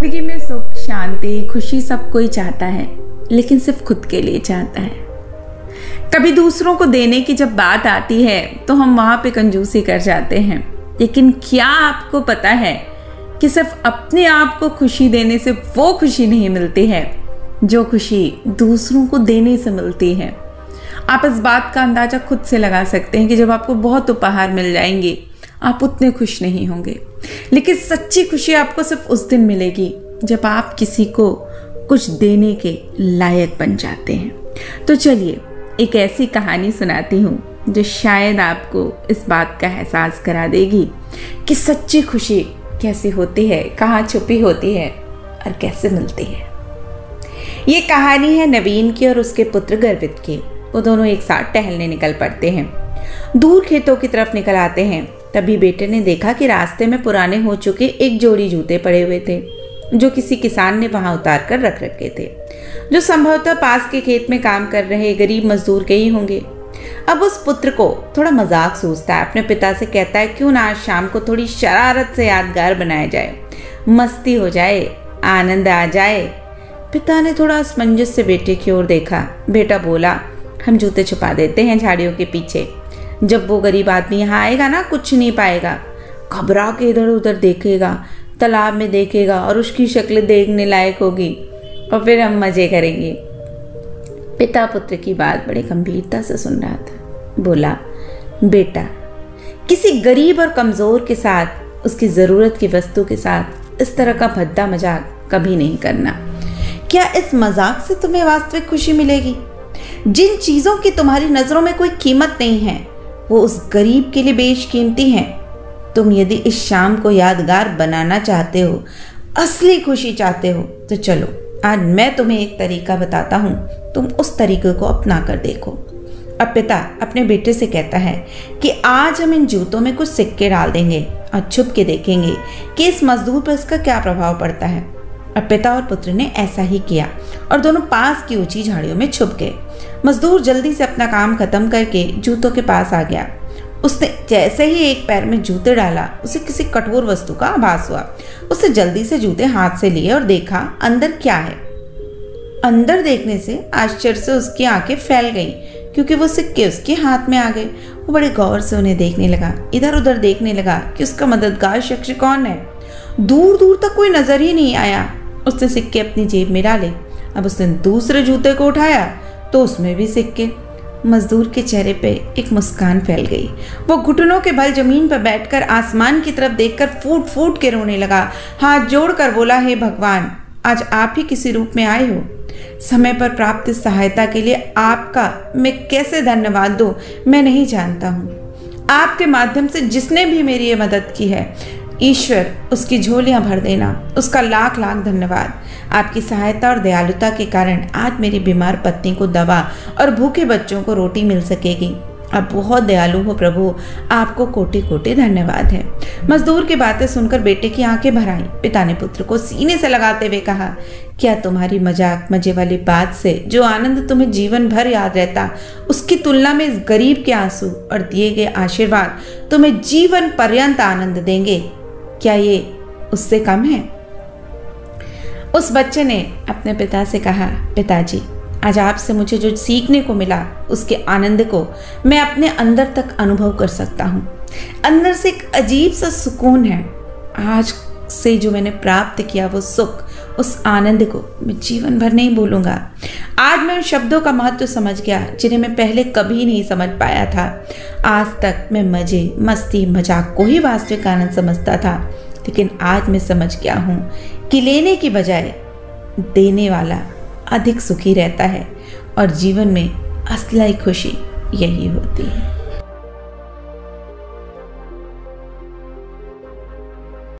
जिंदगी में सुख, शांति, खुशी सब कोई चाहता है, लेकिन सिर्फ खुद के लिए चाहता है। कभी दूसरों को देने की जब बात आती है तो हम वहां पे कंजूसी कर जाते हैं। लेकिन क्या आपको पता है कि सिर्फ अपने आप को खुशी देने से वो खुशी नहीं मिलती है जो खुशी दूसरों को देने से मिलती है। आप इस बात का अंदाजा खुद से लगा सकते हैं कि जब आपको बहुत उपहार मिल जाएंगे आप उतने खुश नहीं होंगे, लेकिन सच्ची खुशी आपको सिर्फ उस दिन मिलेगी जब आप किसी को कुछ देने के लायक बन जाते हैं। तो चलिए एक ऐसी कहानी सुनाती हूँ जो शायद आपको इस बात का एहसास करा देगी कि सच्ची खुशी कैसे होती है, कहाँ छुपी होती है और कैसे मिलती है। ये कहानी है नवीन की और उसके पुत्र गर्वित की। वो दोनों एक साथ टहलने निकल पड़ते हैं। दूर खेतों की तरफ निकल आते हैं। तभी बेटे ने देखा कि रास्ते में पुराने हो चुके एक जोड़ी जूते पड़े हुए थे जो किसी किसान ने वहां उतार कर रख रखे थे, जो संभवतः पास के खेत में काम कर रहे गरीब मजदूर के ही होंगे। अब उस पुत्र को थोड़ा मजाक सूझता है। अपने पिता से कहता है क्यों ना आज शाम को थोड़ी शरारत से यादगार बनाया जाए, मस्ती हो जाए, आनंद आ जाए। पिता ने थोड़ा असमंजस से बेटे की ओर देखा। बेटा बोला, हम जूते छुपा देते हैं झाड़ियों के पीछे। जब वो गरीब आदमी यहाँ आएगा ना कुछ नहीं पाएगा, घबरा के इधर उधर देखेगा, तालाब में देखेगा और उसकी शक्ल देखने लायक होगी और फिर हम मजे करेंगे। पिता पुत्र की बात बड़ी गंभीरता से सुन रहा था। बोला, बेटा, किसी गरीब और कमजोर के साथ, उसकी जरूरत की वस्तु के साथ इस तरह का भद्दा मजाक कभी नहीं करना। क्या इस मजाक से तुम्हें वास्तविक खुशी मिलेगी? जिन चीजों की तुम्हारी नजरों में कोई कीमत नहीं है वो उस गरीब के लिए बेशकीमती हैं। तुम यदि इस शाम को यादगार बनाना चाहते हो, असली खुशी चाहते हो, तो चलो आज मैं तुम्हें एक तरीका बताता हूँ, तुम उस तरीके को अपना कर देखो। अब पिता अपने बेटे से कहता है कि आज हम इन जूतों में कुछ सिक्के डाल देंगे और छुप के देखेंगे कि इस मजदूर पर इसका क्या प्रभाव पड़ता है। अब पिता और पुत्र ने ऐसा ही किया और दोनों पास की ऊंची झाड़ियों में छुप गए। मजदूर जल्दी से अपना काम खत्म करके जूतों के पास आ गया। उसने जैसे ही एक पैर में जूते डाला उसे किसी कठोर वस्तु का आभास हुआ। उसने जल्दी से जूते हाथ से लिए और देखा अंदर क्या है। अंदर देखने से आश्चर्य से उसकी आंखें फैल गईं क्योंकि वो सिक्के उसके हाथ में आ गए। वो बड़े गौर से उन्हें देखने लगा, इधर उधर देखने लगा कि उसका मददगार शख्स कौन है। दूर दूर तक कोई नजर ही नहीं आया। उसने सिक्के अपनी जेब में डाले। अब उसने दूसरे जूते को उठाया तो उसमें भी सिक्के। मजदूर के चेहरे पे एक मुस्कान फैल गई। वो घुटनों के बल जमीन पर बैठकर आसमान की तरफ देखकर फूट फूट के रोने लगा। हाथ जोड़कर बोला, हे भगवान, आज आप ही किसी रूप में आए हो। समय पर प्राप्त सहायता के लिए आपका मैं कैसे धन्यवाद दूं मैं नहीं जानता हूँ। आपके माध्यम से जिसने भी मेरी ये मदद की है, ईश्वर उसकी झोलियां भर देना, उसका लाख लाख धन्यवाद। आपकी सहायता और दयालुता के कारण आज मेरी बीमार पत्नी को दवा और भूखे बच्चों को रोटी मिल सकेगी। आप बहुत दयालु हो प्रभु, आपको कोटि कोटि धन्यवाद है। मजदूर की बातें सुनकर बेटे की आंखें भर आईं। पिता ने पुत्र को सीने से लगाते हुए कहा, क्या तुम्हारी मजाक मजे वाली बात से जो आनंद तुम्हें जीवन भर याद रहता, उसकी तुलना में इस गरीब के आंसू और दिए गए आशीर्वाद तुम्हें जीवन पर्यंत आनंद देंगे? क्या ये उससे कम है? उस बच्चे ने अपने पिता से कहा, पिताजी, आज आपसे मुझे जो सीखने को मिला उसके आनंद को मैं अपने अंदर तक अनुभव कर सकता हूँ। अंदर से एक अजीब सा सुकून है। आज से जो मैंने प्राप्त किया वो सुख, उस आनंद को मैं जीवन भर नहीं भूलूंगा। आज मैं उन शब्दों का महत्व समझ गया जिन्हें मैं पहले कभी नहीं समझ पाया था। आज तक मैं मजे, मस्ती, मजाक को ही वास्तविक आनंद समझता था, लेकिन आज मैं समझ गया हूँ कि लेने की बजाय देने वाला अधिक सुखी रहता है और जीवन में असली खुशी यही होती है।